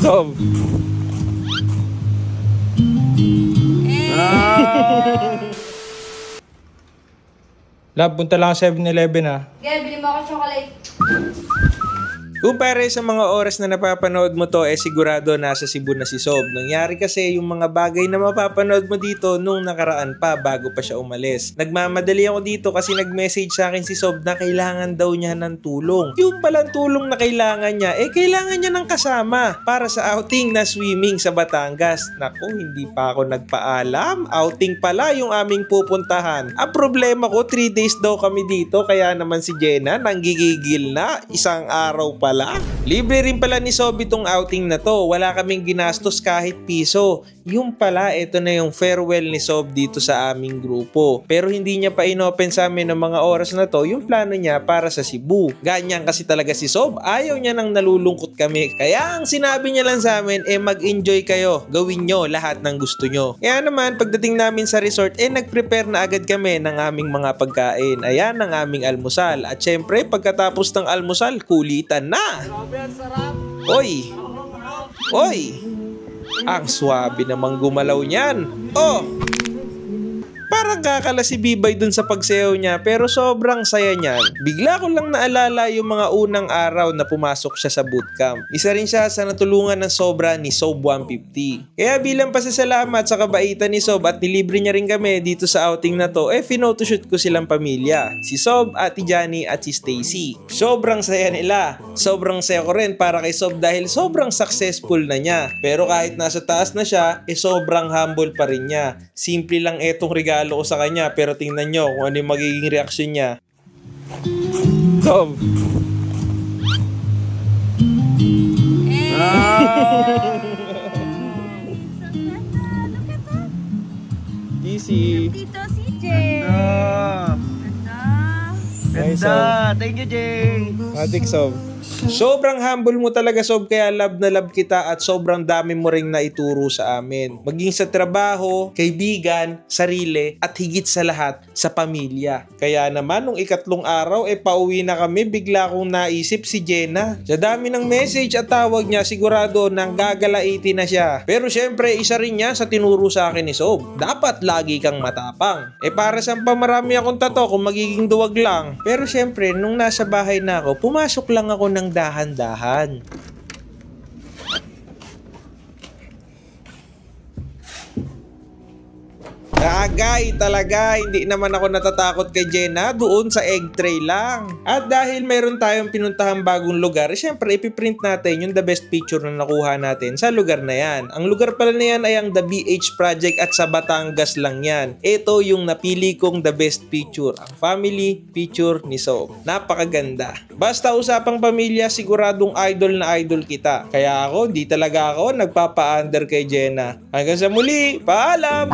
Sob. Lab, punta lang sa 7-Eleven ha. Gaya, bili mo ako chocolate. Kumpare sa mga oras na napapanood mo to, sigurado nasa Cebu na si Sob. Nangyari kasi yung mga bagay na mapapanood mo dito nung nakaraan pa bago pa siya umalis. Nagmamadali ako dito kasi nag-message sa akin si Sob na kailangan daw niya ng tulong. Yung palang tulong na kailangan niya, kailangan niya ng kasama para sa outing na swimming sa Batangas. Naku, hindi pa ako nagpaalam. Outing pala yung aming pupuntahan. Ang problema ko, 3 days daw kami dito, kaya naman si Jenna nanggigigil na. Isang araw pala. Libre rin pala ni Sob itong outing na to. Wala kaming ginastos kahit piso. Yung pala, ito na yung farewell ni Sob dito sa aming grupo. Pero hindi niya pa inopen sa amin ng mga oras na to yung plano niya para sa Cebu. Ganyan kasi talaga si Sob. Ayaw niya nang nalulungkot kami. Kaya ang sinabi niya lang sa amin, mag-enjoy kayo. Gawin nyo lahat ng gusto nyo. Kaya naman, pagdating namin sa resort, nag-prepare na agad kami ng aming mga pagkain. Ayan ang aming almusal. At syempre, pagkatapos ng almusal, kulitan na. Oy! Oy! Ang swabe namang gumalaw niyan. Oh! Parang kakala si Bibay dun sa pagsayaw niya pero sobrang saya niyan. Bigla ko lang naalala yung mga unang araw na pumasok siya sa bootcamp. Isa rin siya sa natulungan ng sobra ni Sob 150. Kaya bilang pasasalamat sa kabaitan ni Sob at nilibre niya rin kami dito sa outing na to, finotoshoot ko silang pamilya. Si Sob, Ate Johnny at si Stacy. Sobrang saya nila. Sobrang saya ko rin para kay Sob dahil sobrang successful na niya. Pero kahit nasa taas na siya, sobrang humble pa rin niya. Simple lang etong regalo ko sa kanya pero tingnan nyo kung ano yung magiging reaksyon niya. Sob! Easy! Tito CJ! Ganda! Thank you, Jay! Matik, Sob. Sobrang humble mo talaga, Sob, kaya love na love kita at sobrang dami mo ring naituro sa amin. Maging sa trabaho, kaibigan, sarili, at higit sa lahat, sa pamilya. Kaya naman, nung ikatlong araw, pauwi na kami, bigla kong naisip si Jenna. Sa dami ng message at tawag niya, sigurado nang gagalaitin na siya. Pero syempre, isa rin niya sa tinuro sa akin ni Sob. Dapat lagi kang matapang. Para saan pa marami akong tato kung magiging duwag lang. Pero syempre, nung nasa bahay na ako, pumasok lang ako ng dahan-dahan. Agay talaga, hindi naman ako natatakot kay Jenna doon sa egg tray lang. At dahil meron tayong pinuntahang bagong lugar, syempre ipiprint natin yung the best picture na nakuha natin sa lugar na yan. Ang lugar pala na yan ay ang The BH Project at sa Batangas lang yan. Ito yung napili kong the best picture, ang family picture ni Sob. Napakaganda. Basta usapang pamilya, siguradong idol na idol kita. Kaya ako, di talaga ako nagpapa-under kay Jenna. Hanggang sa muli, paalam!